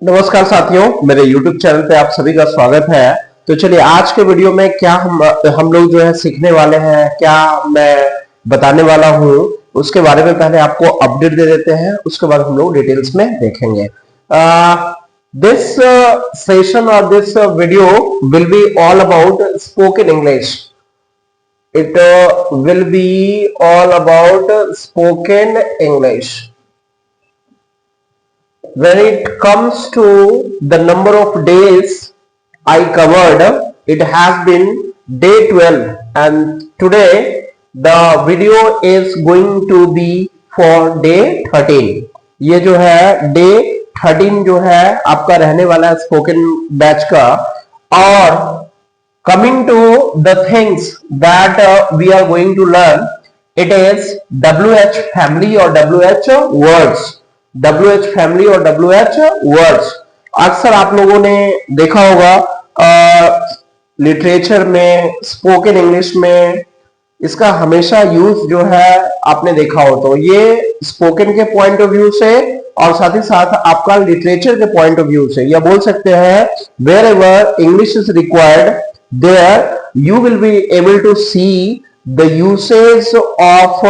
नमस्कार साथियों, मेरे YouTube चैनल पे आप सभी का स्वागत है। तो चलिए आज के वीडियो में क्या हम लोग जो है सीखने वाले हैं, क्या मैं बताने वाला हूँ उसके बारे में पहले आपको अपडेट दे देते हैं, उसके बाद हम लोग डिटेल्स में देखेंगे। दिस सेशन और this video will be all about spoken English. It will be all about spoken English. When it comes to the number of days I covered, it has been day 12 and today the video is going to be for day 13. ये जो है day 13 जो है आपका रहने वाला है spoken batch का। और coming to the things that we are going to learn, it is WH family और WH words. WH फैमिली और WH वर्ड्स। अक्सर आप लोगों ने देखा होगा लिटरेचर में, स्पोकन इंग्लिश में इसका हमेशा यूज जो है आपने देखा हो। तो ये स्पोकन के पॉइंट ऑफ व्यू से और साथ ही साथ आपका लिटरेचर के पॉइंट ऑफ व्यू से यह बोल सकते हैं wherever English is required there you will be able to see the usage of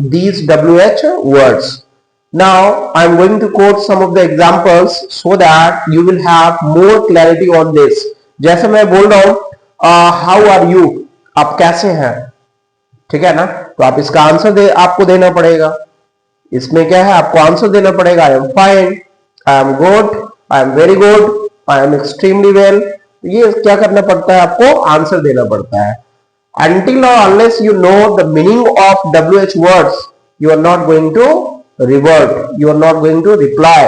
these WH words. Now I am going to quote some of the examples so that you will have more clarity on this. जैसे मैं बोल रहा हूं how are you, आप कैसे हैं, ठीक है ना। तो आप इसका आंसर आपको देना पड़ेगा। इसमें क्या है, आपको आंसर देना पड़ेगा I am fine, I am good, I am very good, I am extremely well. ये क्या करना पड़ता है, आपको आंसर देना पड़ता है। Until or unless you know the meaning of WH words, you are not going to revert, you are not going to reply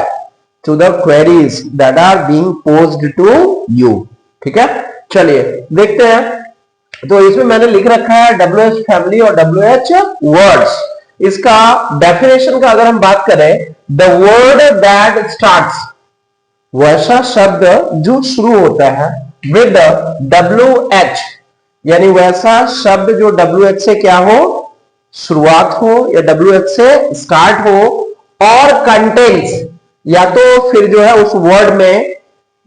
to the queries that are being posed to you. ठीक है, चलिए देखते हैं। तो इसमें मैंने लिख रखा है WH फैमिली और WH वर्ड्स। इसका डेफिनेशन का अगर हम बात करें, द वर्ड दैट स्टार्ट्स, वैसा शब्द जो शुरू होता है विद WH, यानी वैसा शब्द जो WH से क्या हो, शुरुआत हो या WH से स्टार्ट हो, और कंटेंट्स, या तो फिर जो है उस वर्ड में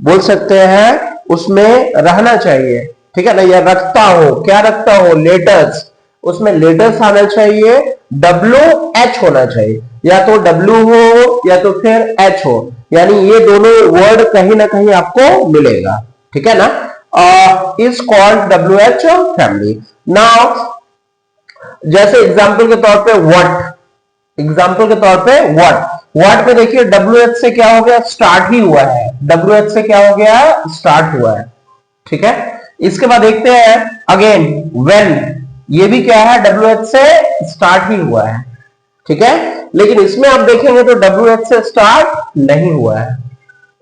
बोल सकते हैं उसमें रहना चाहिए, ठीक है ना, या रखता हो, क्या रखता हो, लेटर्स, उसमें लेटर्स आना चाहिए, WH होना चाहिए, या तो W हो या तो फिर H हो, यानी ये दोनों वर्ड कहीं ना कहीं आपको मिलेगा, ठीक है ना। Is called WH family. Now जैसे एग्जाम्पल के तौर पे व्हाट, एग्जाम्पल के तौर पे व्हाट पे देखिए WH से क्या हो गया, स्टार्ट ही हुआ है, WH से क्या हो गया, स्टार्ट हुआ है, ठीक है। इसके बाद देखते हैं अगेन व्हेन, ये भी क्या है, WH से स्टार्ट ही हुआ है, ठीक है। लेकिन इसमें आप देखेंगे तो WH से स्टार्ट नहीं हुआ है,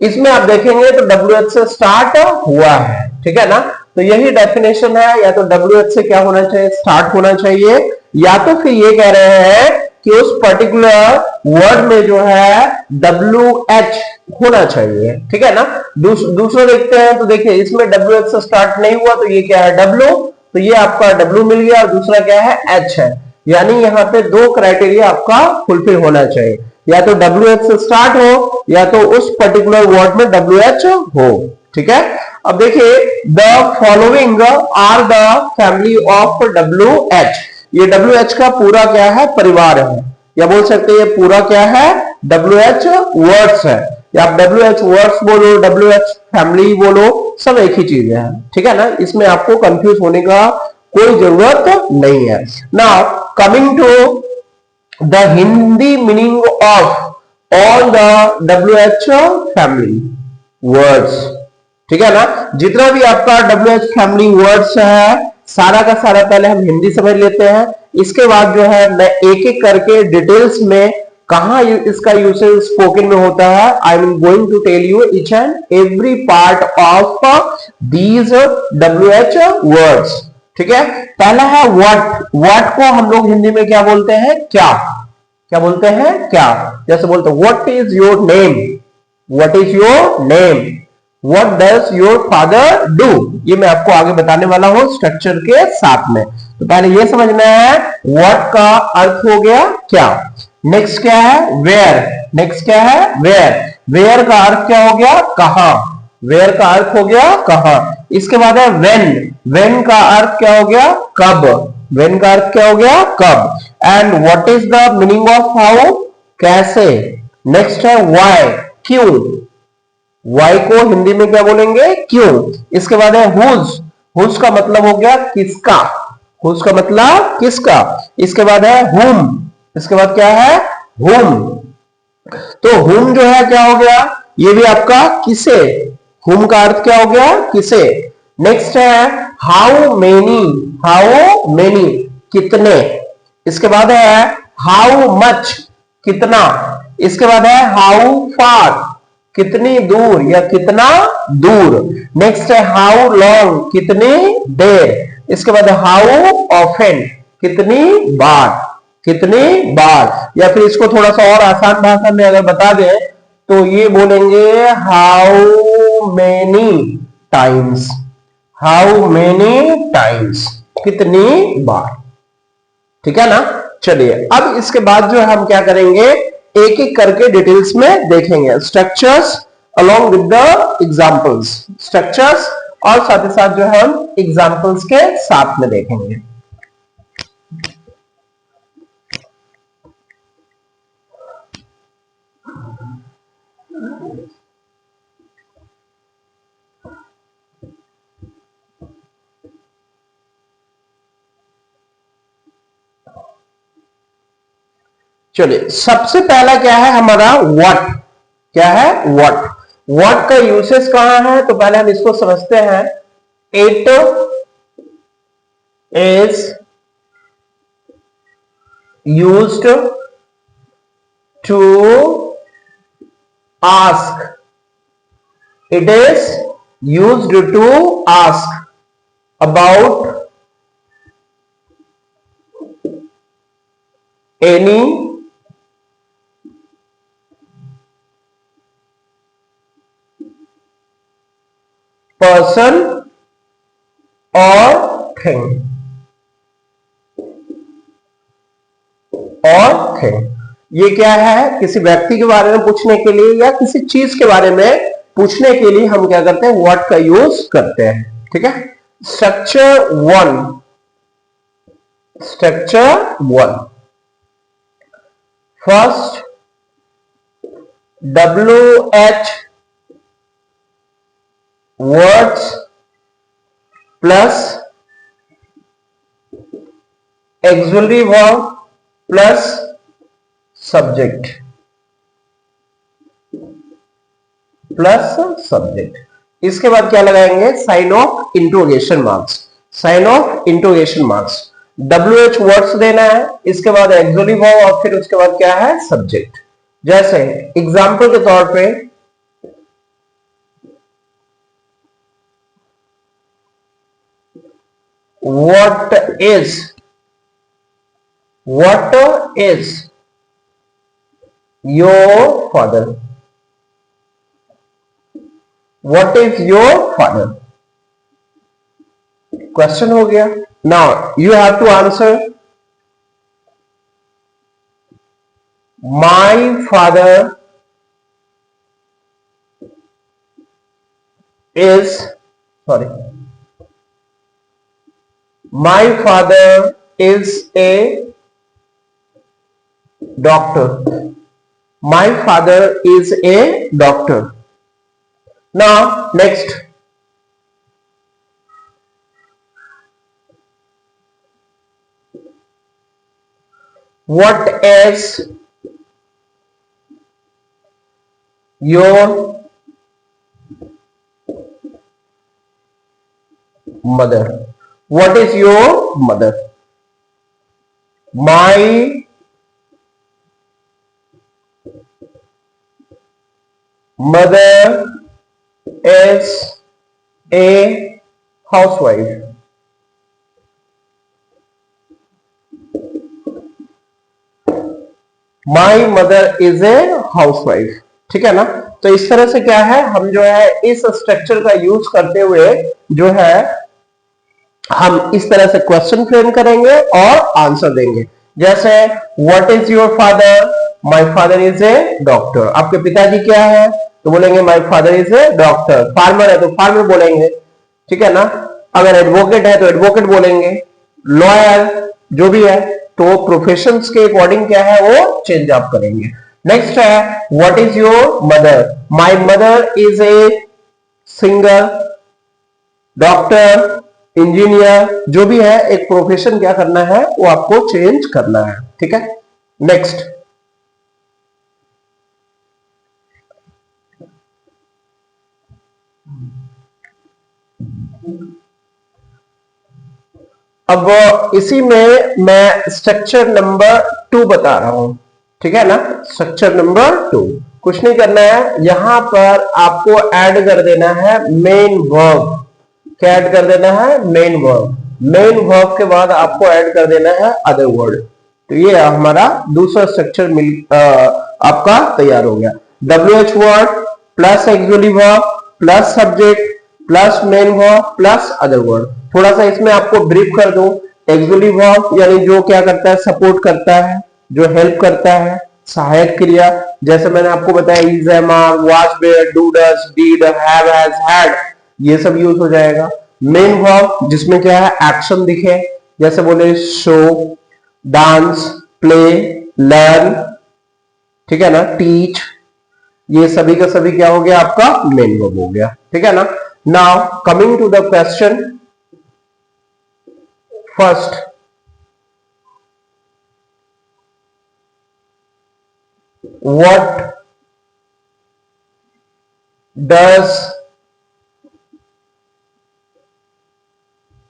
इसमें आप देखेंगे तो WH से स्टार्ट हुआ है, ठीक है ना। तो यही डेफिनेशन है, या तो WH से क्या होना चाहिए, स्टार्ट होना चाहिए, या तो फिर ये कह रहे हैं कि उस पर्टिकुलर वर्ड में जो है WH होना चाहिए, ठीक है ना। दूसरा देखते हैं तो देखिए इसमें WH से स्टार्ट नहीं हुआ, तो ये क्या है, W, तो ये आपका W मिल गया, और दूसरा क्या है, H है, यानी यहाँ पे दो क्राइटेरिया आपका फुलफिल होना चाहिए, या तो WH से स्टार्ट हो या तो उस पर्टिकुलर वर्ड में WH हो, ठीक है। अब देखिए the following are the family of WH, ये WH का पूरा क्या है, परिवार है, या बोल सकते हैं ये पूरा क्या है, WH वर्ड्स है, या आप WH वर्ड्स बोलो, WH फैमिली बोलो, सब एक ही चीज है, ठीक है ना। इसमें आपको कंफ्यूज होने का कोई जरूरत नहीं है। Now coming to the Hindi meaning of all the WH family words, ठीक है ना। जितना भी आपका WH फैमिली वर्ड्स है, सारा का सारा पहले हम हिंदी समझ लेते हैं, इसके बाद जो है मैं एक एक करके डिटेल्स में कहां इसका यूसेज स्पोकन में होता है, I am going to tell you each and every part of these WH words, ठीक है। पहला है व्हाट को हम लोग हिंदी में क्या बोलते हैं, क्या बोलते हैं, क्या। जैसे बोलते हैं what is your name, what is your name, What does your father do? ये मैं आपको आगे बताने वाला हूं स्ट्रक्चर के साथ में। तो पहले ये समझना है what का अर्थ हो गया क्या। नेक्स्ट क्या है, where, नेक्स्ट क्या है, where, वेयर का अर्थ क्या हो गया, कहां, वेयर का अर्थ हो गया कहां। इसके बाद है व्हेन, व्हेन का अर्थ क्या हो गया, कब, व्हेन का अर्थ क्या हो गया, कब। And what is the meaning of how, कैसे। नेक्स्ट है व्हाई, क्यों, व्हाई को हिंदी में क्या बोलेंगे, क्यों। इसके बाद है हुज, हुज का मतलब हो गया किसका, हुज का मतलब किसका। इसके बाद है हुम, इसके बाद क्या है, हुम। तो हुम जो है क्या हो गया, ये भी आपका किसे, हुम का अर्थ क्या हो गया, किसे। नेक्स्ट है हाउ मेनी, हाउ मेनी कितने। इसके बाद है हाउ मच कितना। इसके बाद है हाउ फार कितनी दूर या कितना दूर। नेक्स्ट है हाउ लॉन्ग कितनी देर। इसके बाद हाउ ऑफेन कितनी बार, कितनी बार। या फिर इसको थोड़ा सा और आसान भाषा में अगर बता दें तो ये बोलेंगे how many times, how many times कितनी बार, ठीक है ना। चलिए अब इसके बाद जो है हम क्या करेंगे, एक एक करके डिटेल्स में देखेंगे, structures along with the examples, structures और साथ ही साथ जो है हम एग्जांपल्स के साथ में देखेंगे। चलिए सबसे पहला क्या है हमारा व्हाट, क्या है व्हाट। व्हाट का यूसेज कहां है, तो पहले हम इसको समझते हैं। It is used to ask, it is used to ask about any person or thing, और thing ये क्या है, किसी व्यक्ति के बारे में पूछने के लिए या किसी चीज के बारे में पूछने के लिए हम क्या करते हैं, व्हाट का यूज करते हैं, ठीक है। Structure one, structure one, first WH words plus auxiliary verb plus subject, plus subject. इसके बाद क्या लगाएंगे, sign of interrogation marks, sign of interrogation marks. WH words देना है, इसके बाद ऑक्सिलरी वर्ब और फिर उसके बाद क्या है, सब्जेक्ट। जैसे एग्जाम्पल के तौर पे what is your father, what is your father, question हो गया। Now you have to answer, my father is, sorry, my father is a doctor, my father is a doctor। now next, what is your mother, what is your mother, my mother is a housewife, my mother is a housewife, ठीक है ना। तो इस तरह से क्या है, हम जो है इस स्ट्रक्चर का यूज करते हुए जो है हम इस तरह से क्वेश्चन फ्रेम करेंगे और आंसर देंगे। जैसे what is your father, my father is a doctor, आपके पिताजी क्या है, तो बोलेंगे my father is a doctor. Farmer है तो फार्मर बोलेंगे, ठीक है ना। अगर एडवोकेट है तो एडवोकेट बोलेंगे, लॉयर जो भी है, तो प्रोफेशंस के अकॉर्डिंग क्या है वो चेंज आप करेंगे। नेक्स्ट है what is your mother, my mother is a singer, doctor, engineer, जो भी है एक प्रोफेशन क्या करना है वो आपको चेंज करना है, ठीक है। नेक्स्ट, अब इसी में मैं स्ट्रक्चर नंबर 2 बता रहा हूं, ठीक है ना। स्ट्रक्चर नंबर 2 कुछ नहीं करना है, यहां पर आपको ऐड कर देना है मेन वर्ब। क्या ऐड कर देना है? Main verb. मेन वर्ब के बाद आपको ऐड कर देना है अदर वर्ड। तो ये हमारा दूसरा स्ट्रक्चर आपका तैयार हो गया। WH word plus auxiliary verb plus subject plus main verb plus other word. थोड़ा सा इसमें आपको ब्रीफ कर दूं, एक्सुअली वर्ब यानी जो क्या करता है, सपोर्ट करता है, जो हेल्प करता है, सहायक क्रिया। जैसे मैंने आपको बताया is, am, are, was, were, do, does, did, have, has, had, ये सब यूज हो जाएगा। मेन वर्ब जिसमें क्या है, एक्शन दिखे, जैसे बोले शो, डांस, प्ले, लर्न, ठीक है ना, टीच, ये सभी का सभी क्या हो गया आपका मेन वर्ब हो गया, ठीक है ना। Now coming to the question first, what does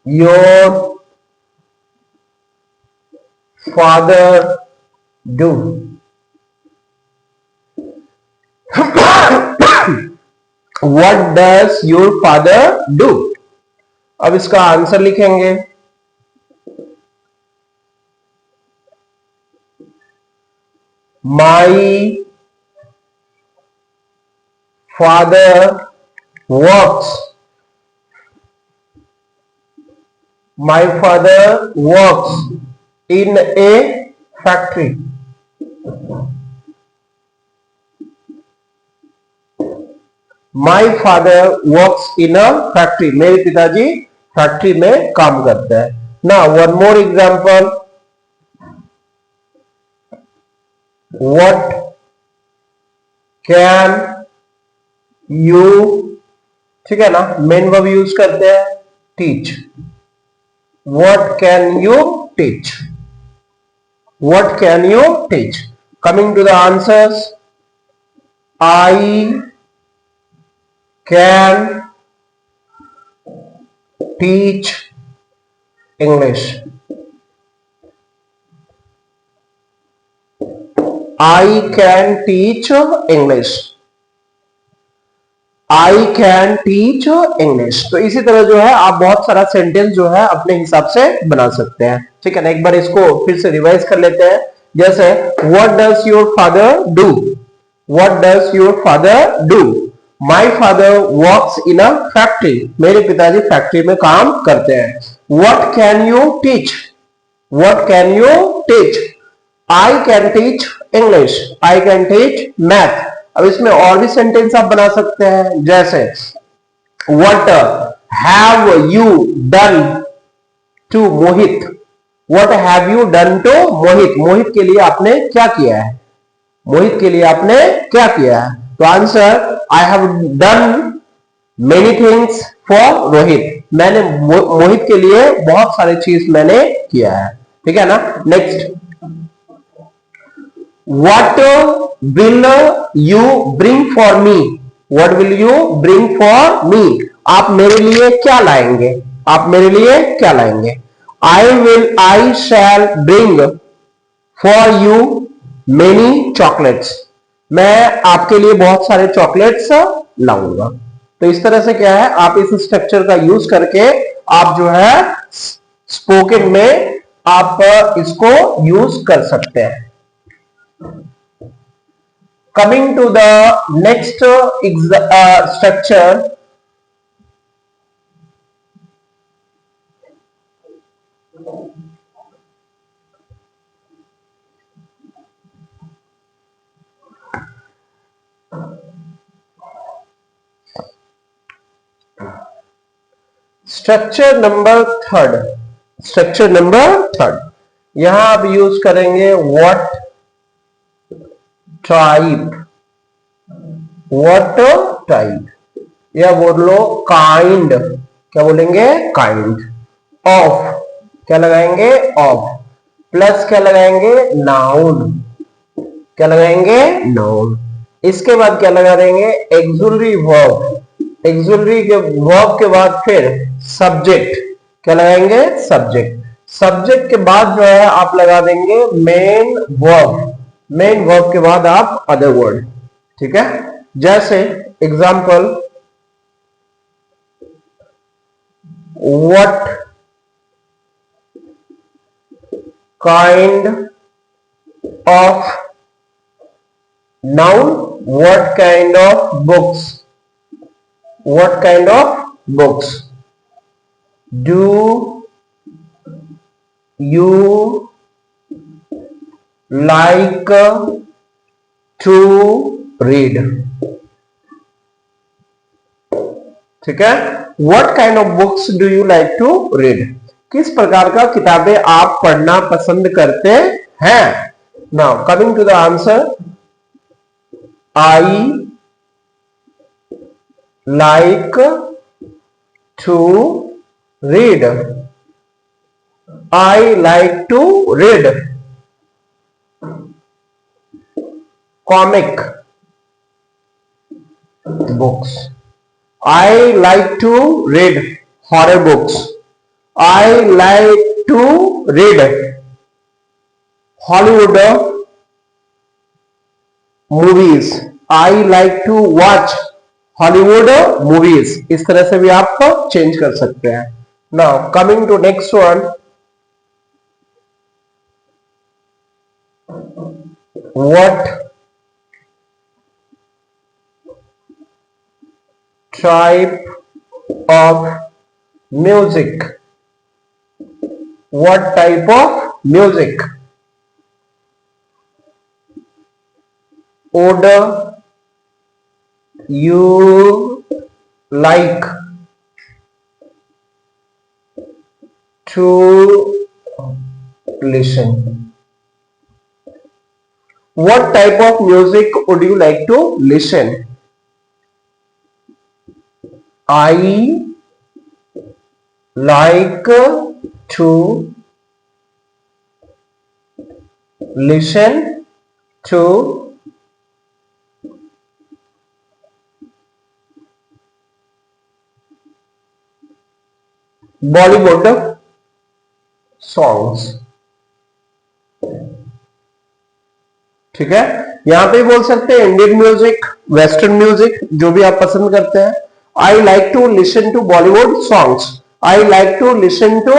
your father do? What does your father do? अब इसका आंसर लिखेंगे, my father works, my father works in a factory. My father works in a factory. मेरे पिताजी factory में काम करते हैं। Now one more example. What can you, ठीक है ना, मेन वर्ब यूज करते हैं, teach. What can you teach? What can you teach? Coming to the answers, I can teach English. I can teach English. I can teach English. तो इसी तरह जो है आप बहुत सारा सेंटेंस जो है अपने हिसाब से बना सकते हैं, ठीक है ना। एक बार इसको फिर से रिवाइज कर लेते हैं। जैसे What does your father do? What does your father do? My father works in a factory. मेरे पिताजी फैक्ट्री में काम करते हैं। What can you teach? What can you teach? I can teach English. I can teach math. अब इसमें और भी सेंटेंस आप बना सकते हैं, जैसे What have you done to Mohit? What have you done to मोहित? मोहित के लिए आपने क्या किया है? मोहित के लिए आपने क्या किया है? तो answer, I have done many things for Rohit. मैंने मोहित के लिए बहुत सारी चीज मैंने किया है, ठीक है ना। Next, What will you bring for me? What will you bring for me? आप मेरे लिए क्या लाएंगे? आप मेरे लिए क्या लाएंगे? I shall bring for you many chocolates. मैं आपके लिए बहुत सारे चॉकलेट्स लाऊंगा। तो इस तरह से क्या है, आप इस स्ट्रक्चर का यूज करके आप जो है स्पोकन में आप इसको यूज कर सकते हैं। Coming to the next structure, structure number third, यहां आप यूज करेंगे व्हाट टाइप, या बोल लो काइंड, क्या बोलेंगे काइंड ऑफ, क्या लगाएंगे ऑफ, प्लस क्या लगाएंगे नाउन, क्या लगाएंगे नाउन, इसके बाद क्या लगा देंगे एक्सुलरी वर्ब, एक्सुलरी के वर्ब के बाद फिर सब्जेक्ट, क्या लगाएंगे सब्जेक्ट, सब्जेक्ट के बाद जो है आप लगा देंगे मेन वर्ब, मेन वर्ब के बाद आप अदर वर्ड, ठीक है। जैसे example what kind of noun, what kind of books, what kind of books do you like to read, ठीक है। What kind of books do you like to read? किस प्रकार का किताबें आप पढ़ना पसंद करते हैं। Now coming to the answer, I like to read. I like to read comic books. I like to read horror books. I like to read Hollywood movies. I like to watch Hollywood movies. इस तरह से भी आप change कर सकते हैं। Now coming to next one, what type of music, what type of music would you like to listen? What type of music would you like to listen? I like to listen to Bollywood songs, ठीक है। यहां पे बोल सकते हैं Indian music, western music, जो भी आप पसंद करते हैं। I like to listen to Bollywood songs, I like to listen to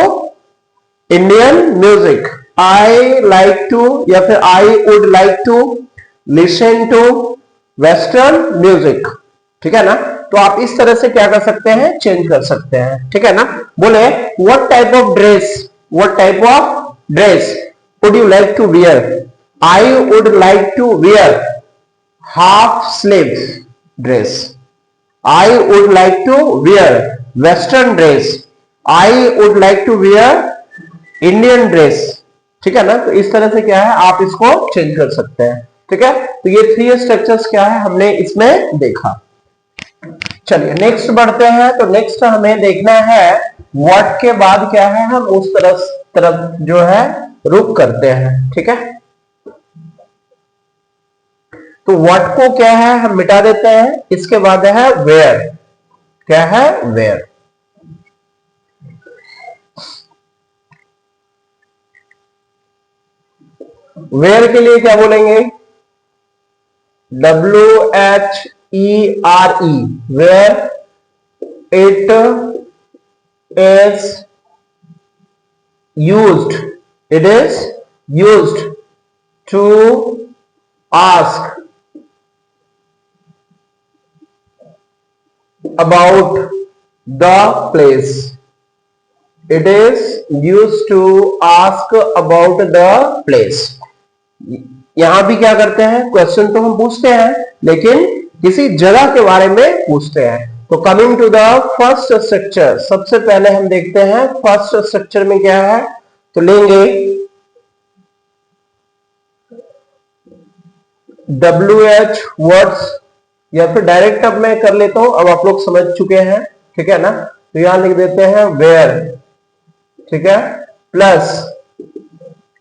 Indian music, I like to, या फिर I would like to listen to western music, ठीक है ना। तो आप इस तरह से क्या कर सकते हैं, चेंज कर सकते हैं, ठीक है ना। बोले what type of dress, what type of dress would you like to wear? I would like to wear half sleeves dress. I would like to wear western dress. I would like to wear Indian dress. ठीक है ना। तो इस तरह से क्या है, आप इसको चेंज कर सकते हैं, ठीक है। तो ये 3 स्ट्रक्चर्स क्या है हमने इसमें देखा। चलिए नेक्स्ट बढ़ते हैं। तो नेक्स्ट हमें देखना है व्हाट के बाद क्या है, हम उस तरफ जो है रुक करते हैं, ठीक है। तो व्हाट को क्या है हम मिटा देते हैं, इसके बाद है वेयर, क्या है वेयर। वेयर के लिए क्या बोलेंगे, WHERE, where it is used to ask about the place. It is used to ask about the place. यहां भी क्या करते हैं, क्वेश्चन तो हम पूछते हैं लेकिन किसी जगह के बारे में पूछते हैं। तो coming to the first structure, सबसे पहले हम देखते हैं फर्स्ट स्ट्रक्चर में क्या है। तो लेंगे WH वर्ड्स, या फिर डायरेक्ट अब मैं कर लेता हूं, अब आप लोग समझ चुके हैं, ठीक है ना। तो यहां लिख देते हैं वेयर, ठीक है, plus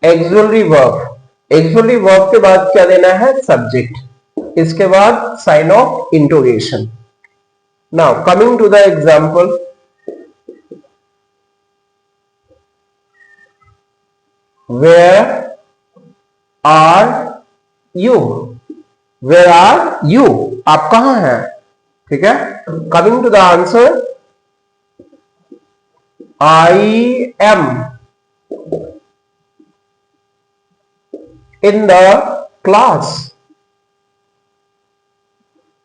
auxiliary verb. Auxiliary verb के बाद क्या देना है, सब्जेक्ट, इसके बाद sign of interrogation. Now coming to the example, where are you, where are you, आप कहां हैं, ठीक है। Coming to the answer, I am in the class,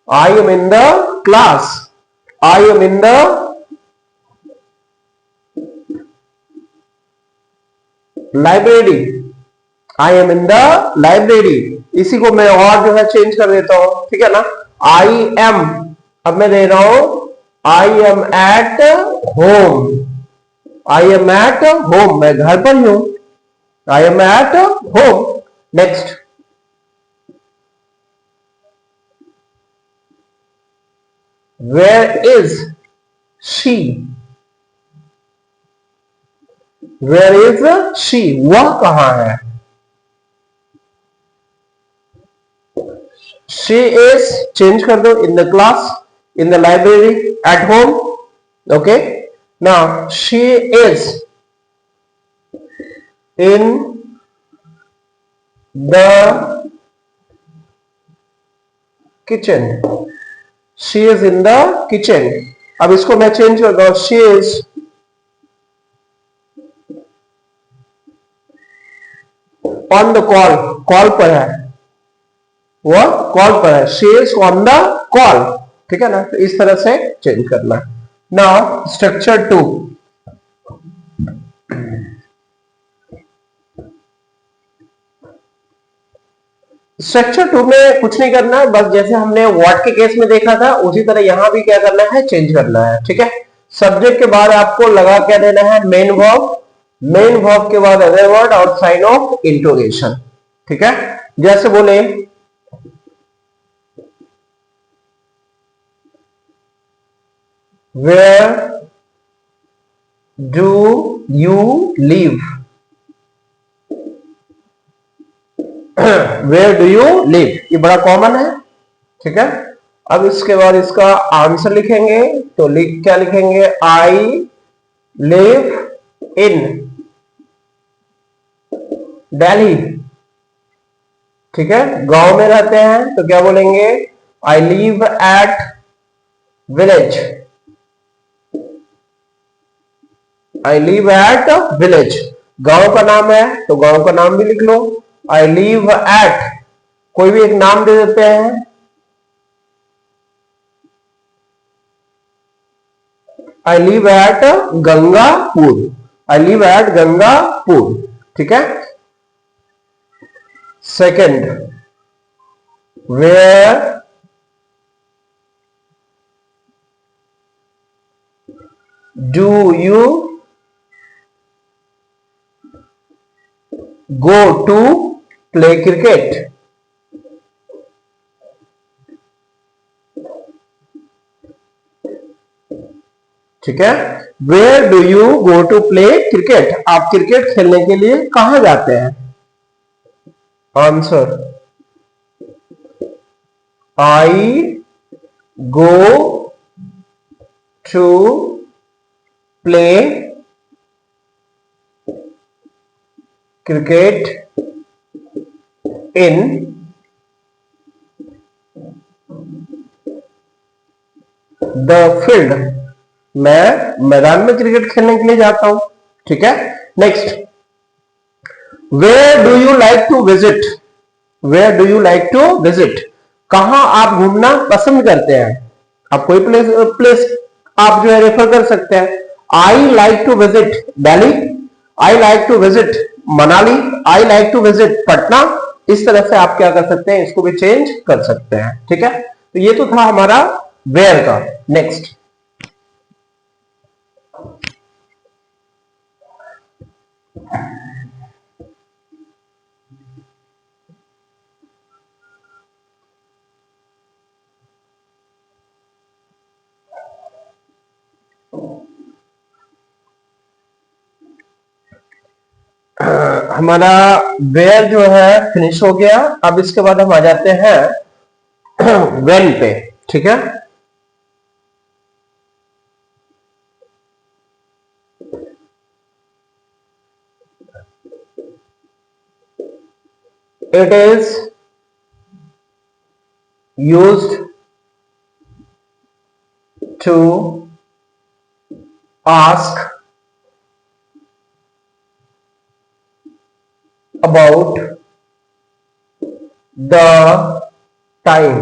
I am in the class, I am in the library, I am in the library। इसी को मैं और जो है चेंज कर देता हूं, ठीक है ना। I am, अब मैं दे रहा हूं I am at home, I am at home, मैं घर पर ही हूं, I am at home। Next, where is she, where is she, वह कहां है। शी इज चेंज कर दो, in the class, in the library, at home, okay. Now she is in the kitchen, she is in the kitchen। अब इसको मैं change कर दूं, she is on the call, call पर है, वो कॉल पर है, she is on the call, ठीक है ना। तो इस तरह से चेंज करना। नाउ स्ट्रक्चर 2, स्ट्रक्चर 2 में कुछ नहीं करना है, बस जैसे हमने व्हाट के केस में देखा था उसी तरह यहां भी क्या करना है, चेंज करना है, ठीक है। सब्जेक्ट के बाद आपको लगा क्या देना है, मेन वर्ब, मेन वर्ब के बाद अदर वर्ड और साइन ऑफ इंटरोगेशन, ठीक है। जैसे बोले where do you live, where do you live, ये बड़ा कॉमन है, ठीक है। अब इसके बाद इसका आंसर लिखेंगे, तो क्या लिखेंगे, आई लिव इन दिल्ली, ठीक है, गांव में रहते हैं, तो क्या बोलेंगे, आई live at village, I live at village, गांव का नाम है तो गांव का नाम भी लिख लो। आई लिव एट, कोई भी एक नाम दे देते हैं, I live at Gangapur, I live at Gangapur, ठीक है। Second, where do you go to play cricket, ठीक है। Where do you go to play cricket, आप क्रिकेट खेलने के लिए कहां जाते हैं। Answer, I go to play cricket in the field, मैं मैदान में क्रिकेट खेलने के लिए जाता हूं, ठीक है। Next, where do you like to visit, where do you like to visit, कहां आप घूमना पसंद करते हैं। आप कोई प्लेस आप जो है रेफर कर सकते हैं। I like to visit Delhi, I like to visit Manali, I like to visit Patna. इस तरह से आप क्या कर सकते हैं, इसको भी चेंज कर सकते हैं, ठीक है। तो ये तो था हमारा वेयर का। नेक्स्ट, हमारा वेयर जो है फिनिश हो गया। अब इसके बाद हम आ जाते हैं वेन पे। ठीक है, it is used to ask about the time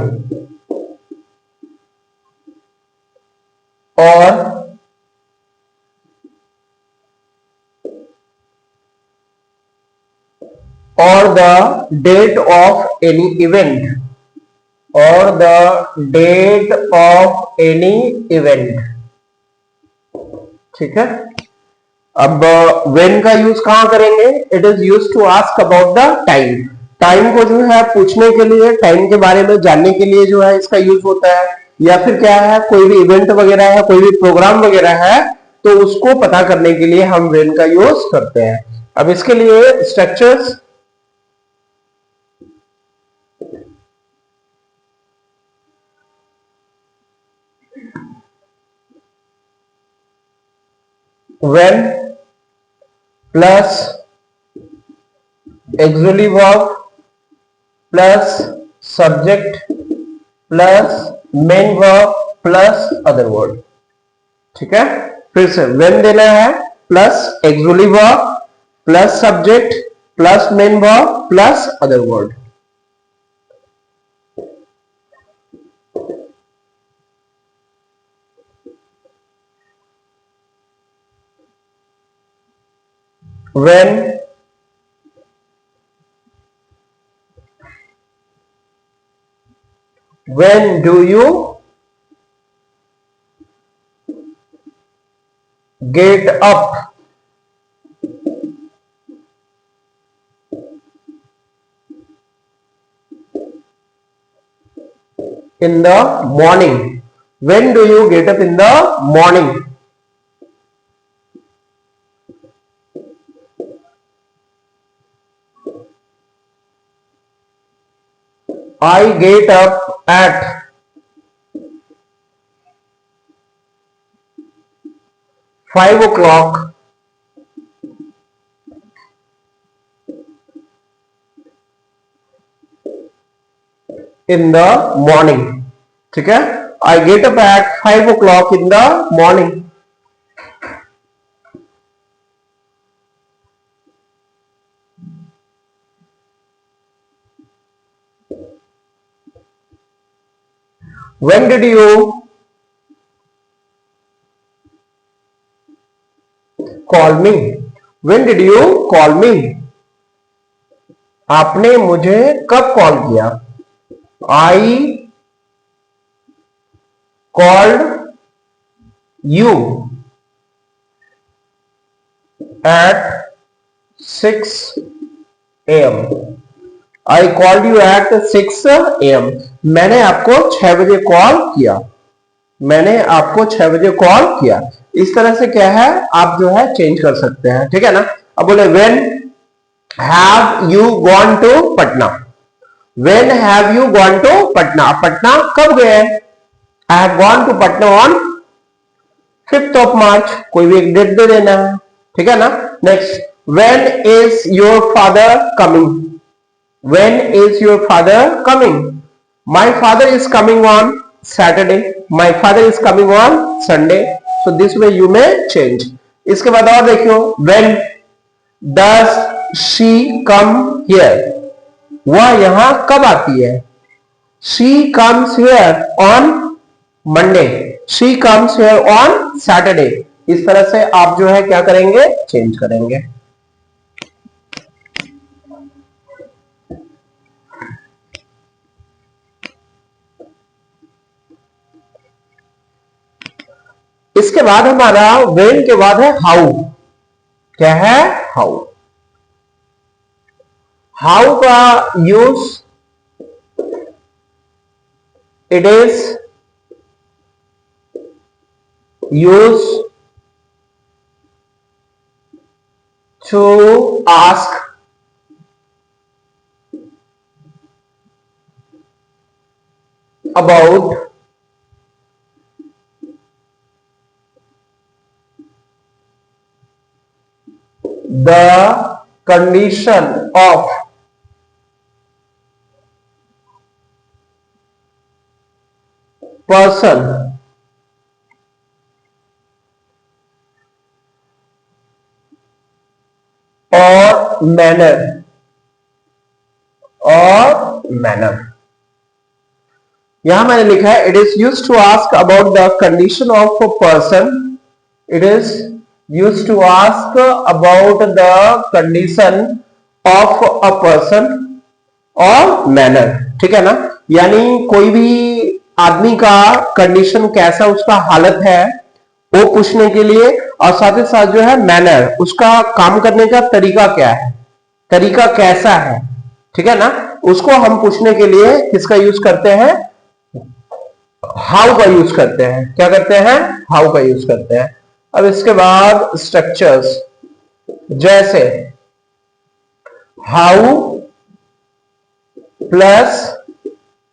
or the date of any event, or the date of any event। ठीक है, अब when का यूज कहां करेंगे? It is use to ask about the time. Time को जो है पूछने के लिए, टाइम के बारे में जानने के लिए जो है इसका यूज होता है। या फिर क्या है, कोई भी इवेंट वगैरह है, कोई भी प्रोग्राम वगैरह है, तो उसको पता करने के लिए हम when का यूज करते हैं। अब इसके लिए structures, when plus auxiliary verb plus subject plus main verb plus other word। ठीक है, फिर से when देना है plus auxiliary verb plus subject plus main verb plus other word. when do you get up? In the morning। when do you get up in the morning? I get up at 5 o'clock in the morning। ठीक है, I get up at 5 o'clock in the morning। when did you call me? when did you call me? आपने मुझे कब call किया? I called you at 6 a.m। I called you at 6 a.m। मैंने आपको 6 बजे call किया। मैंने आपको 6 बजे कॉल किया। इस तरह से क्या है, आप जो है चेंज कर सकते हैं। ठीक है ना। अब बोले when have you gone to Patna? when have you gone to Patna? Patna कब गए? I have gone to Patna on 5th of March। कोई भी एक डेट दे देना है। ठीक है ना। Next, when is your father coming? when is your father coming? my father is coming on Saturday। my father is coming on Sunday। so this way you may change। इसके बाद और देखियो, when does she come here? वह यहां कब आती है? she comes here on Monday। she comes here on Saturday। इस तरह से आप जो है क्या करेंगे, चेंज करेंगे। इसके बाद हमारा व्हेन के बाद है हाउ। क्या है? हाउ। हाउ का use it is use to ask about the condition of person or manner। यहां मैंने लिखा है it is use to ask about the condition of a person. It is use to ask about the condition of a person और manner. ठीक है ना? यानी कोई भी आदमी का कंडीशन कैसा, उसका हालत है, वो पूछने के लिए, और साथ ही साथ जो है मैनर, उसका काम करने का तरीका क्या है, तरीका कैसा है। ठीक है ना? उसको हम पूछने के लिए किसका यूज करते हैं? हाउ का यूज करते हैं। क्या करते हैं? हाउ का यूज करते हैं। अब इसके बाद स्ट्रक्चर्स, जैसे how plus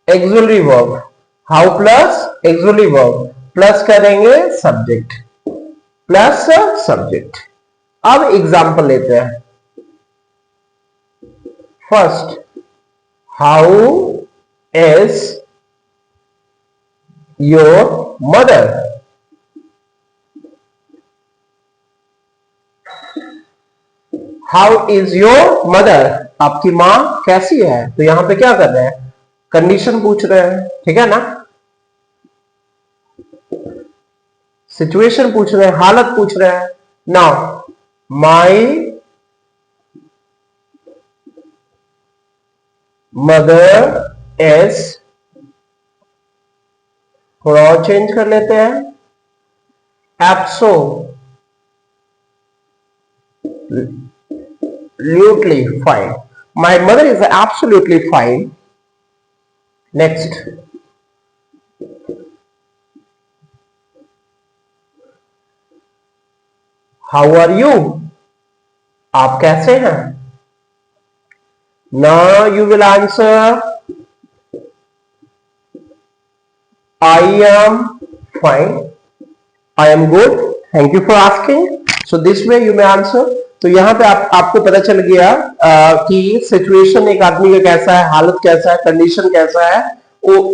auxiliary verb, how plus auxiliary verb plus करेंगे सब्जेक्ट, प्लस सब्जेक्ट। अब एग्जांपल लेते हैं। First, how is your mother? How is your mother? आपकी मां कैसी है? तो यहां पे क्या कर रहे हैं? कंडीशन पूछ रहे हैं। ठीक है ना? सिचुएशन पूछ रहे हैं, हालत पूछ रहे हैं। नाउ माई मदर इज, थोड़ा और चेंज कर लेते हैं, absolutely fine. My mother is absolutely fine. Next, how are you? आप कैसे हैं? Now you will answer, I am fine, I am good, thank you for asking. So this way you may answer. तो यहां पे आपको पता चल गया कि सिचुएशन एक आदमी का कैसा है, हालत कैसा है, कंडीशन कैसा है,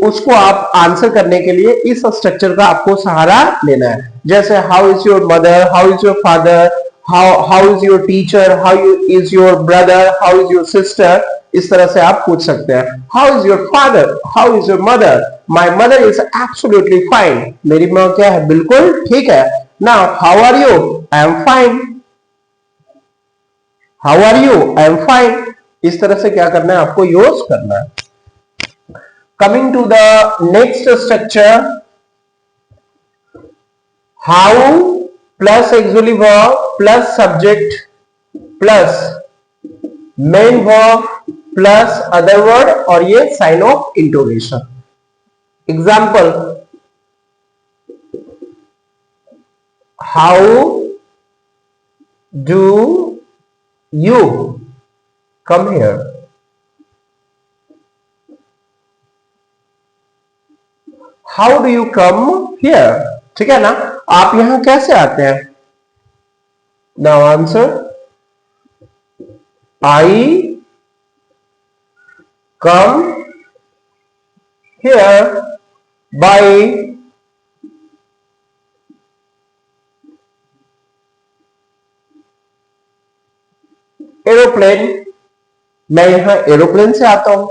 उसको आप आंसर करने के लिए इस स्ट्रक्चर का आपको सहारा लेना है। जैसे how is your mother, how is your father, how is your teacher, how is your brother, how is your sister, इस तरह से आप पूछ सकते हैं। How is your father, how is your mother? My mother is absolutely fine, मेरी माँ क्या है? बिल्कुल ठीक है। Now how are you? I am fine. How are you? I am fine. इस तरह से क्या करना है? आपको यूज करना है। Coming to the next structure, how plus auxiliary verb plus subject plus main verb plus other word, और ये sign of intonation. Example, how do you come here? How do you come here? ठीक है ना? आप यहां कैसे आते हैं? Now answer, I come here by aeroplane. मैं यहां एरोप्लेन से आता हूं।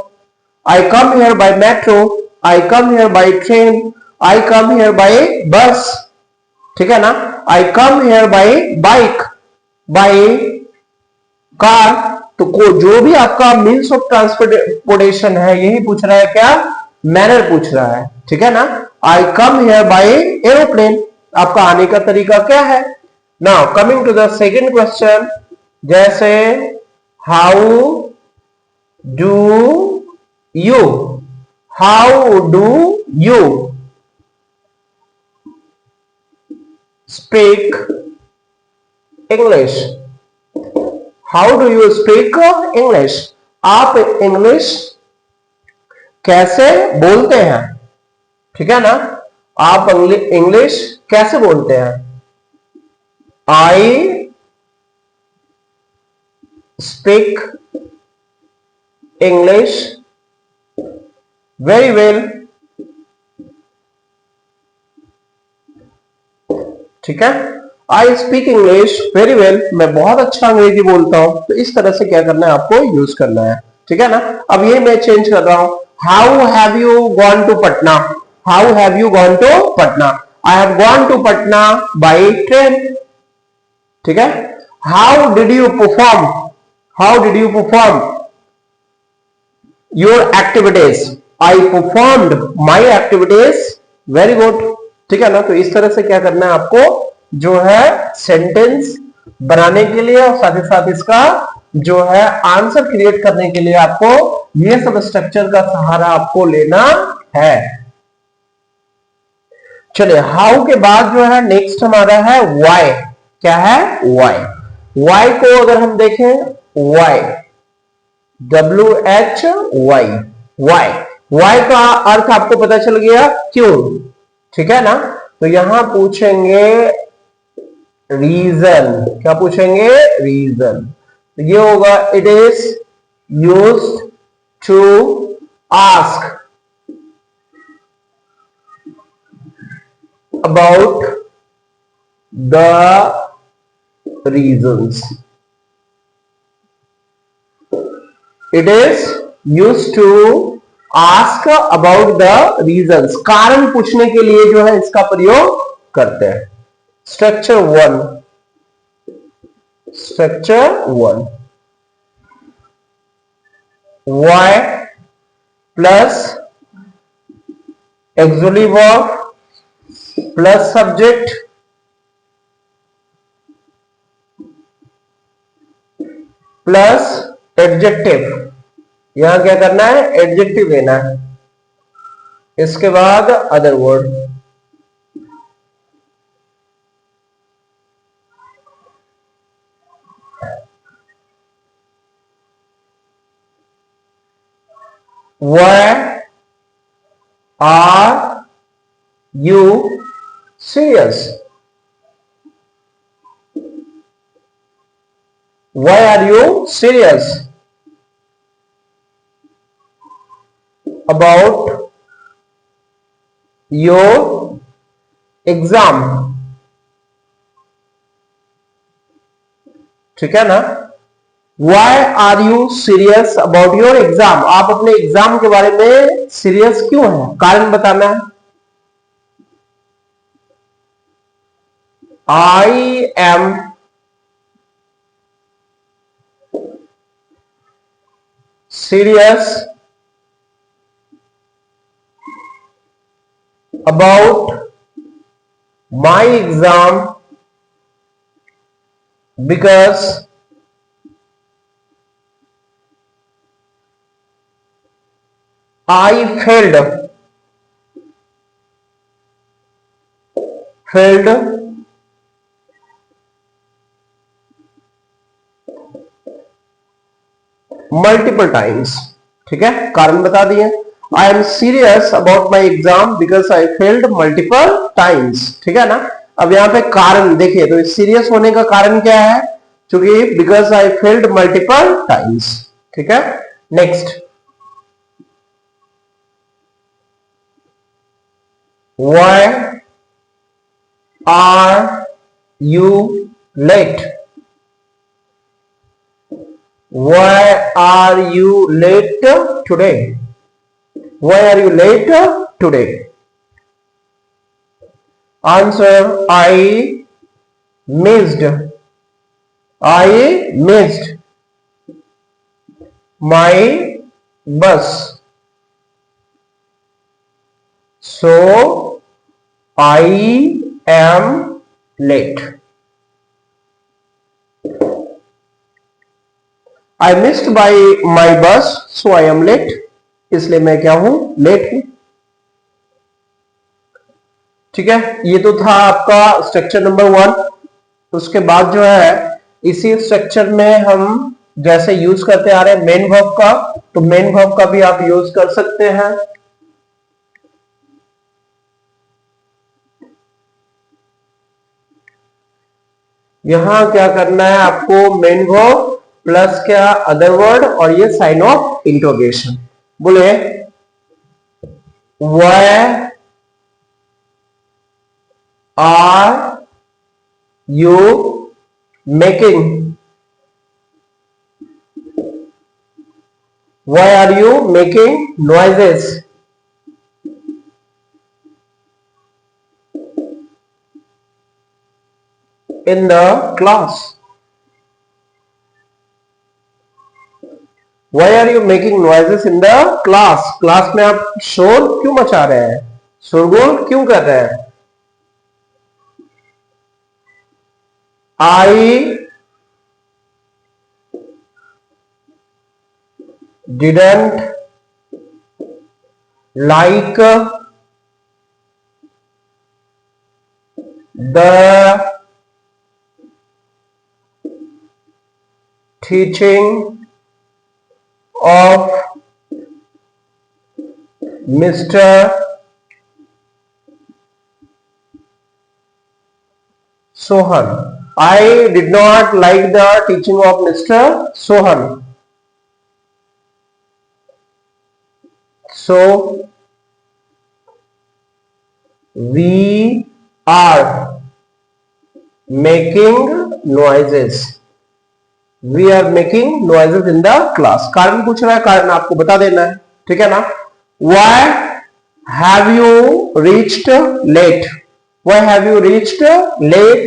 I come here by metro, I come here by train, I come here by bus. ठीक है ना? I come here by bike, by car. तो जो भी आपका मीन्स ऑफ ट्रांसपोर्टेशन है, यही पूछ रहा है क्या? मैनर पूछ रहा है। ठीक है ना? I come here by aeroplane, आपका आने का तरीका क्या है। Now coming to the second question, जैसे how do you, how do you speak English, how do you speak English, आप इंग्लिश कैसे बोलते हैं, ठीक है ना, आप इंग्लिश कैसे बोलते हैं। I speak English very well, ठीक है, I speak English very well, मैं बहुत अच्छा अंग्रेजी बोलता हूं। तो इस तरह से क्या करना है, आपको यूज करना है, ठीक है ना। अब ये मैं चेंज कर रहा हूं, how have you gone to Patna, how have you gone to Patna, I have gone to Patna by train, ठीक है। How did you perform, how did you perform your activities, I performed my activities very good, ठीक है ना। तो इस तरह से क्या करना है आपको, जो है सेंटेंस बनाने के लिए और साथ ही साथ इसका जो है आंसर क्रिएट करने के लिए आपको ये सब स्ट्रक्चर का सहारा आपको लेना है। चलिए, हाउ के बाद जो है नेक्स्ट हमारा है वाई, क्या है, वाई, वाई को अगर हम देखें, वाई, WHY, वाई, वाई का अर्थ आपको पता चल गया, क्यों, ठीक है ना। तो यहां पूछेंगे रीजन, क्या पूछेंगे, रीजन, तो ये होगा, it is used to ask about the reasons, it is used to ask about the reasons, कारण पूछने के लिए जो है इसका प्रयोग करते हैं। Structure one, structure one, why plus auxiliary verb plus subject plus adjective, यहां क्या करना है, एडजेक्टिव लेना है, इसके बाद other word, why are you serious, why are you serious about your exam, ठीक है ना। Why are you serious about your exam, आप अपने एग्जाम के बारे में सीरियस क्यों हैं, कारण बताना है। I am serious about my exam because I failed multiple times, ठीक है, कारण बता दिए। I am serious about my exam because I failed multiple times, ठीक है ना। अब यहां पे कारण देखिए, तो सीरियस होने का कारण क्या है, क्योंकि because I failed multiple times, ठीक है। Next, why are you late, why are you late today, why are you late today, answer, I missed my bus, so I am late. I missed by my bus, so I am late. इसलिए मैं क्या हूं, late हूं. ठीक है, ये तो था आपका स्ट्रक्चर नंबर 1. उसके बाद जो है इसी स्ट्रक्चर में हम जैसे यूज करते आ रहे हैं मेन वर्ब का, तो मेन वर्ब का भी आप यूज कर सकते हैं. यहां क्या करना है आपको, मेन वर्ब प्लस क्या, अदर वर्ड, और ये साइन ऑफ इंट्रोगेशन. बोले why are you making, why are you making noises in the class? Why are you making noises in the class? Class में आप शोर क्यों मचा रहे हैं, शोरगुल क्यों कर रहे हैं? I didn't like the teaching of Mr. Sohan. I did not like the teaching of Mr. Sohan. So we are making noises. We are making noises in the class. कारण पूछ रहा है, कारण आपको बता देना है. ठीक है ना. Why have you reached late? Why have you reached late?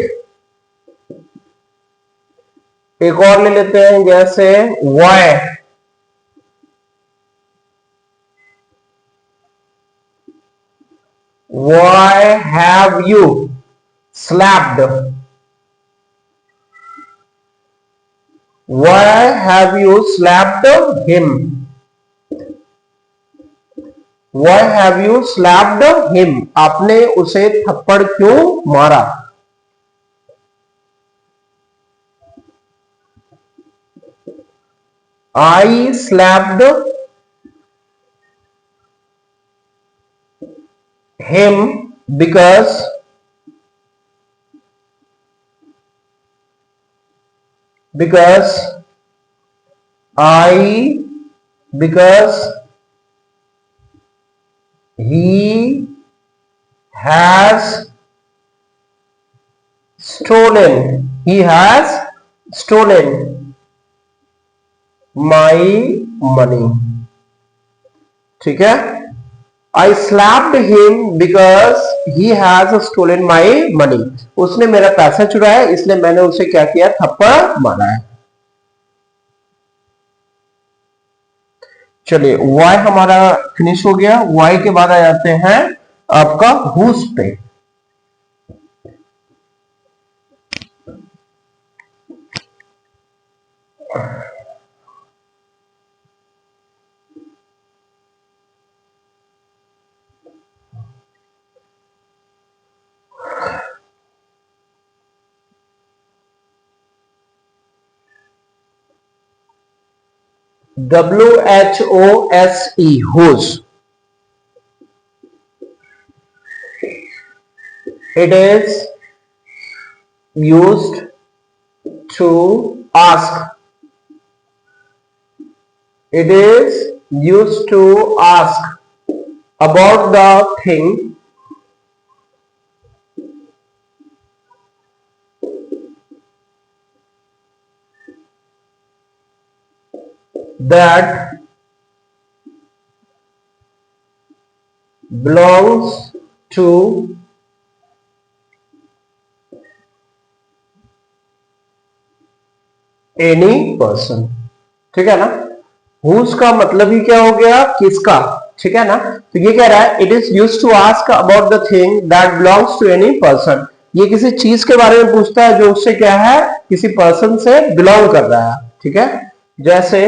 एक और ले लेते हैं, जैसे why have you slapped? Why have you slapped him? Why have you slapped him? आपने उसे थप्पड़ क्यों मारा? I slapped him because he has stolen my money. ठीक है. I slapped him because he has stolen my money. उसने मेरा पैसा चुराया, इसलिए मैंने उसे क्या किया, थप्पड़ मारा है. चलिए, why हमारा फिनिश हो गया. why के बाद आ जाते हैं आपका whose पे. WHOSE, whose. It is used to ask. It is used to ask about the thing that belongs to any person. ठीक है ना. whose का मतलब ही क्या हो गया, किसका. ठीक है ना। तो ये कह रहा है it is use to ask about the thing that belongs to any person. ये किसी चीज के बारे में पूछता है जो उससे क्या है, किसी पर्सन से बिलोंग कर रहा है, ठीक है। जैसे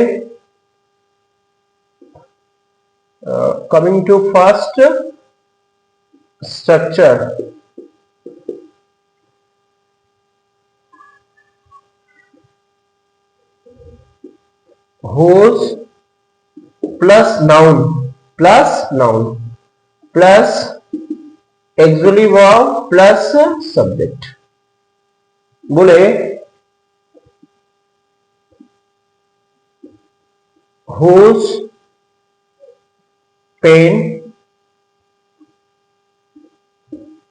coming to first structure, whose plus noun plus auxiliary verb plus subject. बोले whose pen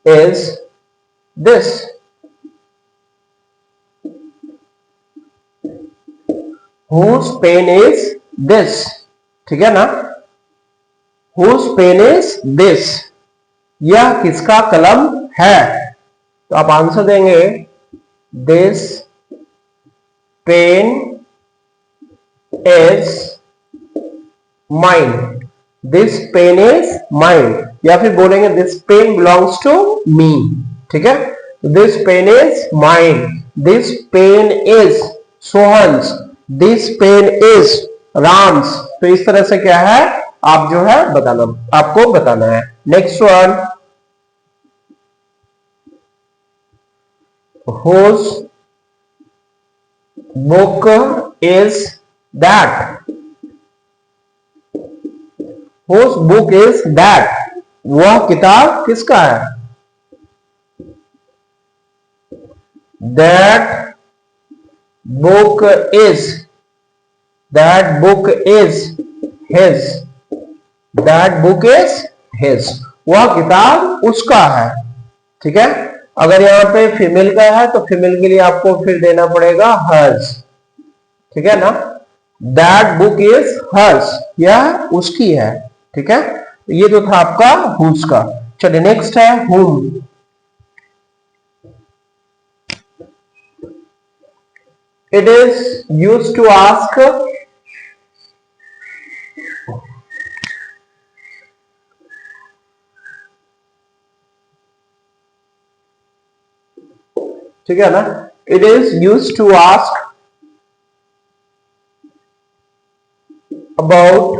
is this, whose pen is this, ठीक है ना। whose पेन is this, यह किसका कलम है। तो आप आंसर देंगे this pen is mine, this pen is mine, या फिर बोलेंगे this pen belongs to me, ठीक है। This pen is mine, this pen is Sohan's, this pen is Ram's. तो इस तरह से क्या है, आप जो है बताना, आपको बताना है। Next one, whose book is that, whose book is that, वह किताब किसका है। that book is, that book is his, that book is his, वह किताब उसका है, ठीक है। अगर यहां पे फीमेल का है तो फीमेल के लिए आपको फिर देना पड़ेगा हर्स, ठीक है ना। दैट बुक इज हर्स, यह उसकी है, ठीक है। ये जो था आपका हुज का। चलिए नेक्स्ट है whom. It is use to ask ठीक है ना। It is use to ask about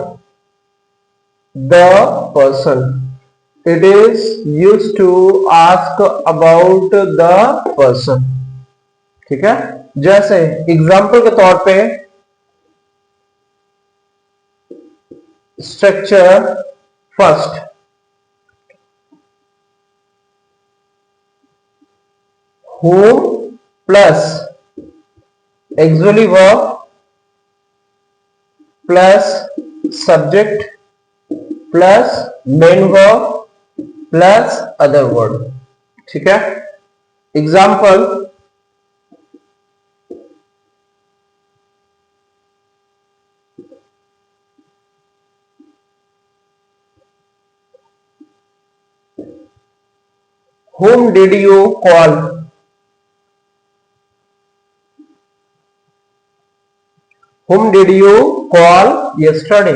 the person, it is use to ask about the person, ठीक है। जैसे एग्जाम्पल के तौर पे structure first, whom plus auxiliary verb plus subject plus main verb plus other word, ठीक है। Example, whom did you call, whom did you call yesterday,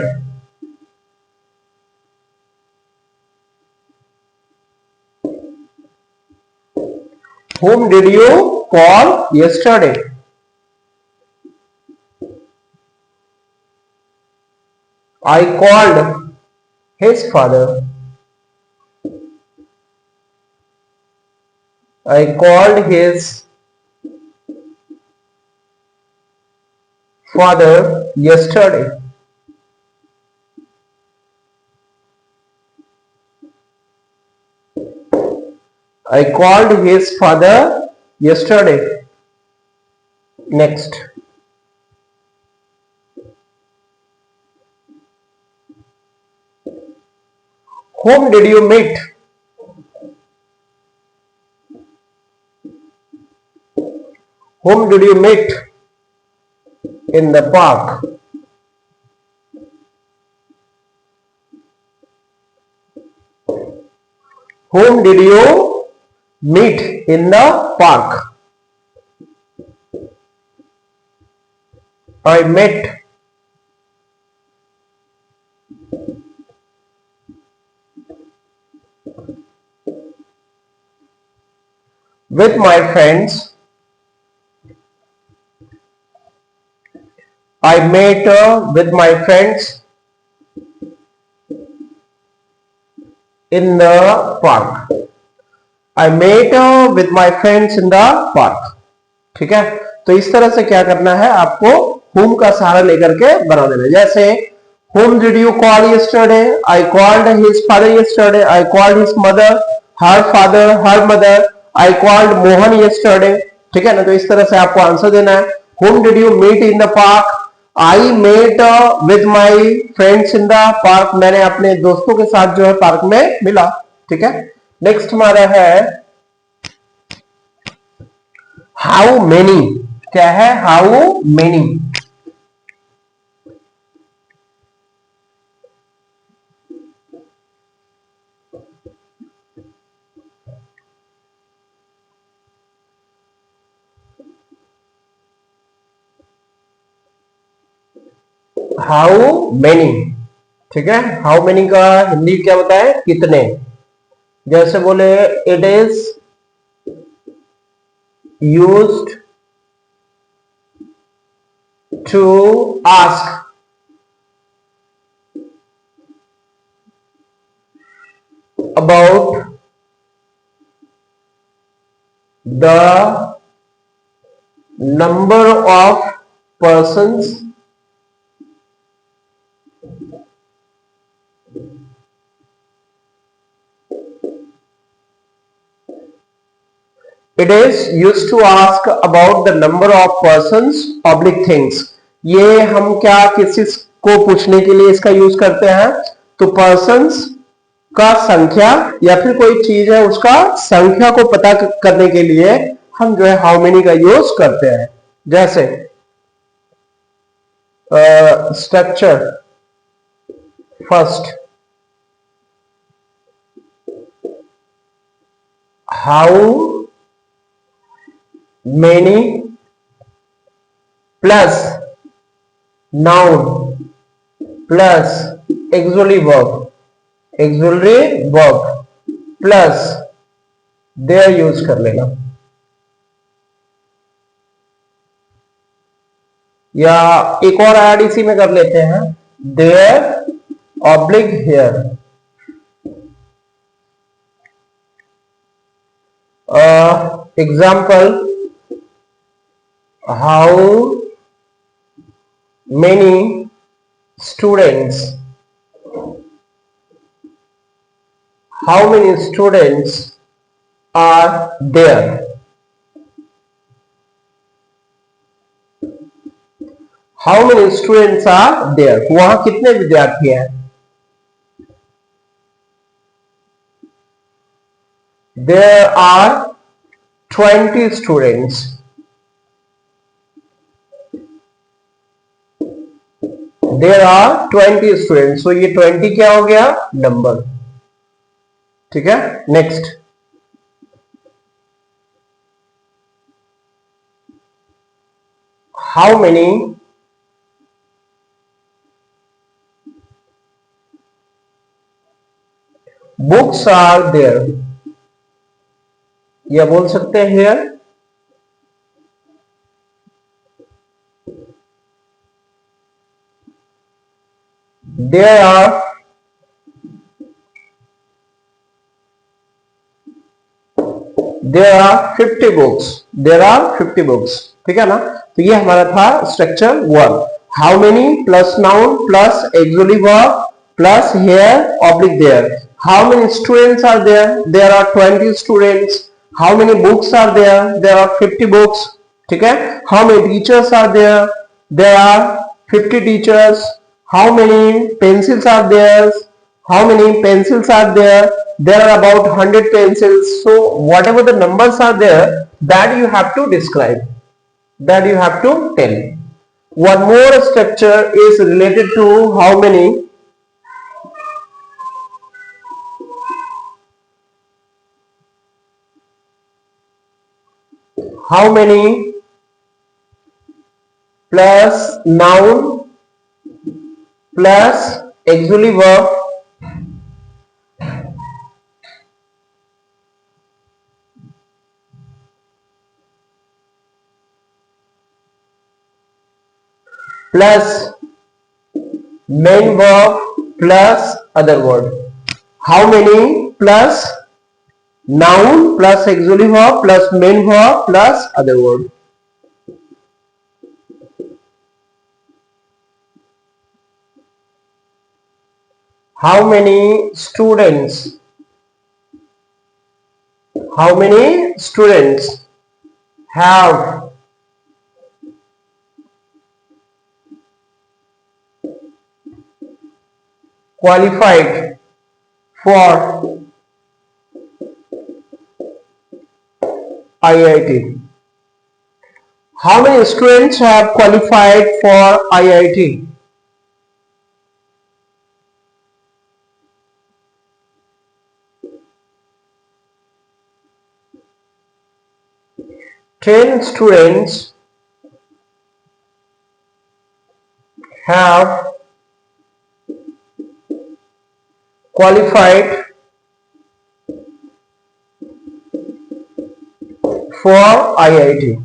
whom did you call yesterday, I called his father, I called his father yesterday, I called his father yesterday. Next, whom did you meet, whom did you meet in the park, whom did you meet in the park, I met with my friends. I met with my friends in the park. I met with my friends in the park. ठीक है, तो इस तरह से क्या करना है, आपको whom का सहारा लेकर के बना देना। जैसे whom did you call yesterday? I called his father yesterday. I called his mother, her father, her mother. I called Mohan yesterday. ठीक है ना, तो इस तरह से आपको आंसर देना है। whom did you meet in the park? I met with my friends in the park. मैंने अपने दोस्तों के साथ जो है पार्क में मिला। ठीक है, नेक्स्ट हमारा है हाउ मेनी। क्या है, हाउ मेनी। हाउ मेनी, ठीक है, हाउ मेनी का हिंदी क्या होता है, कितने। जैसे बोले it is used to ask about the number of persons it is used to ask about the number of persons public things। ये हम क्या किसी को पूछने के लिए इसका यूज करते हैं, तो persons का संख्या या फिर कोई चीज है उसका संख्या को पता करने के लिए हम जो है हाउ मेनी का यूज करते हैं। जैसे structure first, how many plus noun plus auxiliary verb plus there use कर लेना, या एक और ऐड इसी में कर लेते हैं, there oblique here. Example, how many students, how many students are there. How many students are there, वहां कितने विद्यार्थी हैं। There are 20 students. There are 20 students. तो ये 20 क्या हो गया, नंबर। ठीक है, next, how many books are there, या बोल सकते हैं here, there are 50 books. There are 50 books. ठीक है ना, तो ये हमारा था structure 1। How many plus noun plus auxiliary verb plus here oblique there. How many students are there, there are 20 students. How many books are there, there are 50 books. ठीक है, how many teachers are there, there are 50 teachers. How many pencils are there, how many pencils are there, there are about 100 pencils। so whatever the numbers are there, that you have to describe, that you have to tell। one more structure is related to how many, how many plus noun plus auxiliary verb plus main verb plus other word. How many? Plus noun plus auxiliary verb plus main verb plus other word. How many students? How many students have qualified for IIT? How many students have qualified for IIT? Ten students have qualified for IIT.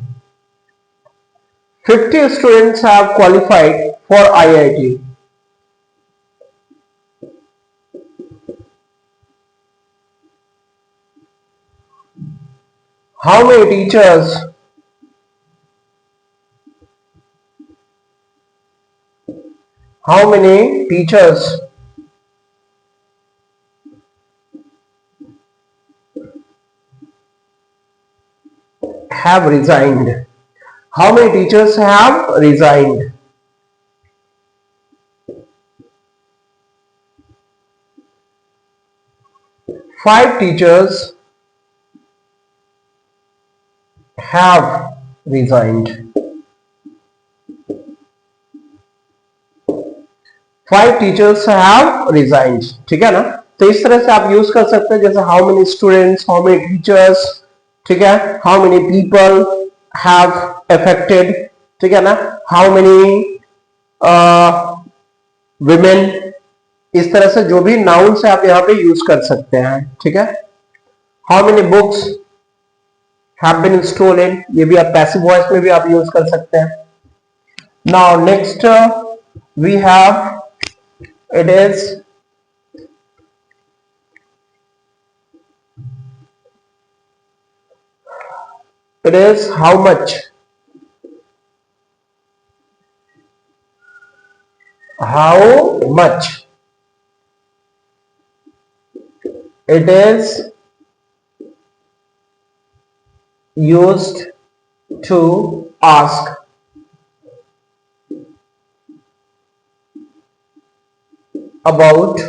50 students have qualified for IIT. How many teachers have resigned? How many teachers have resigned? Five teachers have resigned. 5 teachers have resigned. ठीक है ना? तो इस तरह से आप use कर सकते हैं, जैसे how many students, how many teachers, ठीक है, how many people have affected, ठीक है ना, how many women, इस तरह से जो भी नाउन से आप यहाँ पे यूज कर सकते हैं. ठीक है. how many books have been stolen, ये भी आप पैसिव वॉइस में भी आप यूज कर सकते हैं. now next we have it is how much. It is used to ask about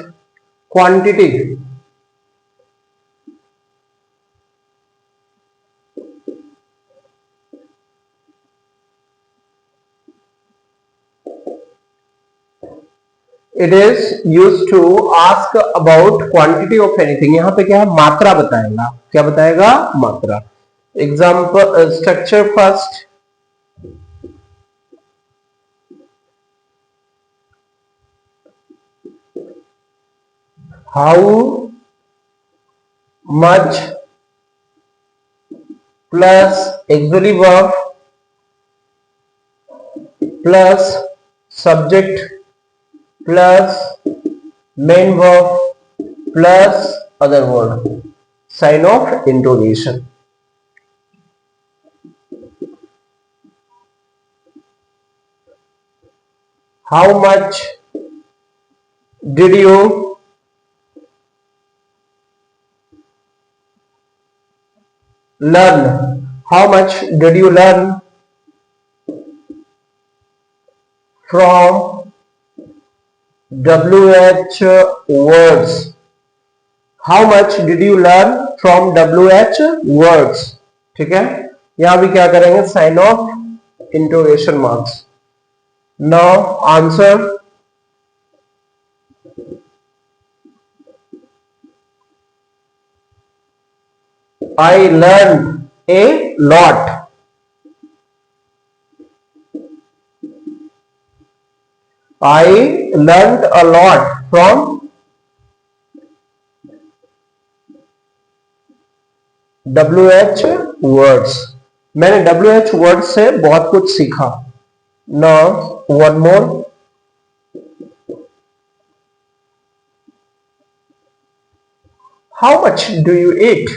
quantity. It is used to ask about quantity of anything. यहाँ पे क्या है, मात्रा बताएगा. क्या बताएगा? मात्रा. Example structure first. how much plus auxiliary verb plus subject plus main verb plus other word. Sign of interrogation. how much did you learn? How much did you learn from WH words? How much did you learn from WH words? ठीक है. यहां भी क्या करेंगे? Sign of interrogation marks. Now answer. I learned a lot. I learned a lot from WH words. मैंने WH words से बहुत कुछ सीखा. Now one more. How much do you eat?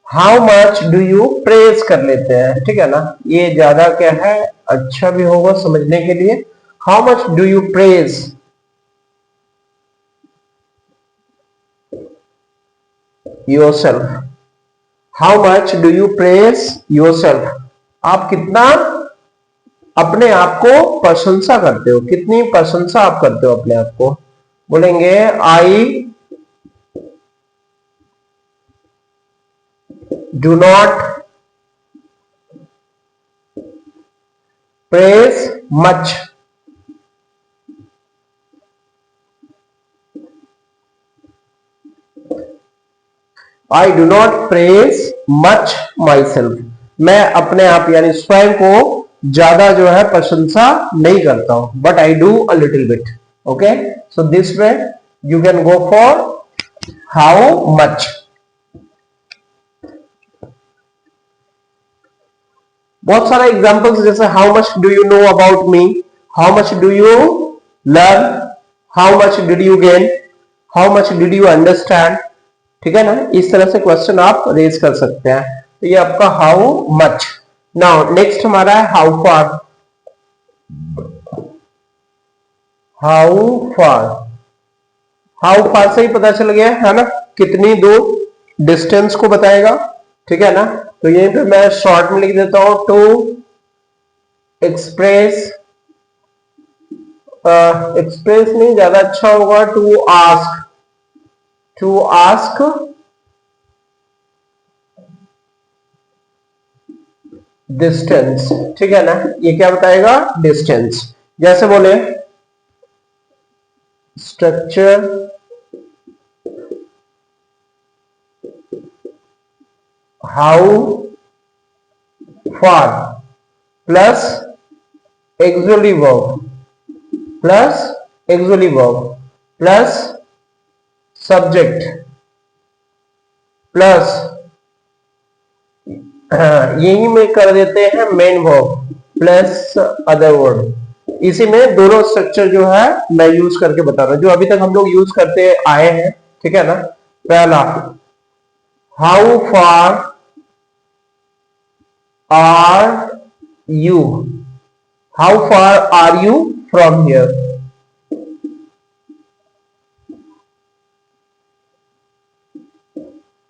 How much do you praise कर लेते हैं, ठीक है ना। ये ज्यादा क्या है, अच्छा भी होगा समझने के लिए। How much do you praise yourself? How much do you praise yourself? आप कितना अपने आप को प्रशंसा करते हो, कितनी प्रशंसा आप करते हो अपने आप को। बोलेंगे I do not praise much. I do not praise much my self. मैं अपने आप यानी स्वयं को ज्यादा जो है प्रशंसा नहीं करता हूं, but I do a little bit. Okay, so this way you can go for how much. बहुत सारा एग्जाम्पल्स जैसे how much do you know about me, how much do you learn, how much did you gain, how much did you understand, ठीक है ना। इस तरह से question आप रेज कर सकते हैं। तो ये आपका हाउ मच। नाउ नेक्स्ट हमारा है how far. How far, how far से ही पता चल गया है ना, कितनी दूर, डिस्टेंस को बताएगा, ठीक है ना। तो यहीं पे मैं शॉर्ट में लिख देता हूं, टू एक्सप्रेस, एक्सप्रेस नहीं ज्यादा अच्छा होगा, to ask, to ask distance, ठीक है ना। ये क्या बताएगा, डिस्टेंस। जैसे बोले structure how far plus auxiliary verb plus auxiliary verb plus subject plus यही में कर देते हैं main verb plus other word. इसी में दोनों स्ट्रक्चर जो है मैं यूज करके बता रहा हूं, जो अभी तक हम लोग यूज करते आए हैं, ठीक है ना। पहला how far are you, how far are you from here.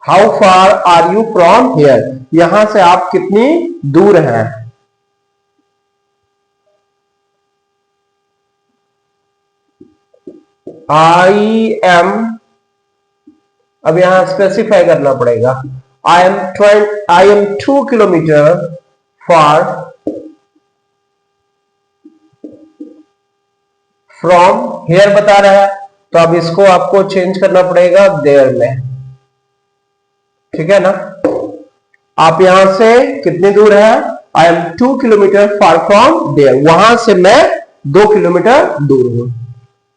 How far are you from here, यहां से आप कितनी दूर हैं। आई एम, अब यहां स्पेसिफाई करना पड़ेगा। आई am 2 kilometre far from here बता रहा है, तो अब इसको आपको चेंज करना पड़ेगा देयर में, ठीक है ना। आप यहां से कितनी दूर है, I am 2 kilometre far from there, वहां से मैं 2 किलोमीटर दूर हूं।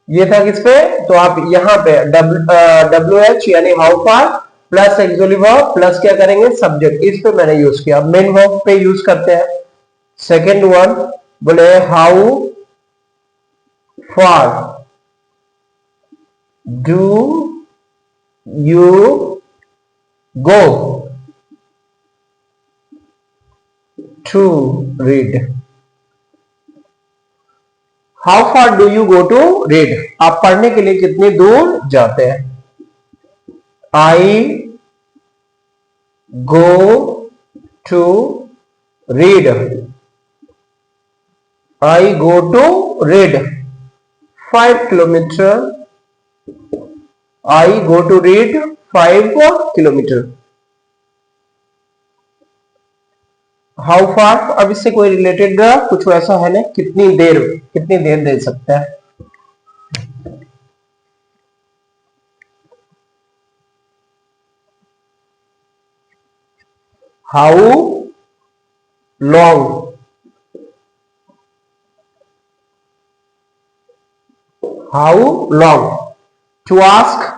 ये था किस पे, तो आप यहां पे डब्ल्यू एच यानी how far plus auxiliary verb plus क्या करेंगे, सब्जेक्ट, इस पे मैंने यूज किया। मेन वर्ब पे यूज करते हैं। सेकेंड वन बोले how far do you go to read. How far do you go to read, आप पढ़ने के लिए कितनी दूर जाते हैं। I go to read, I go to read 5 kilometre, I go to read 5 kilometre. How far, अब इससे कोई रिलेटेड कुछ वैसा है ना, कितनी देर दे सकता है। How long, how long, to ask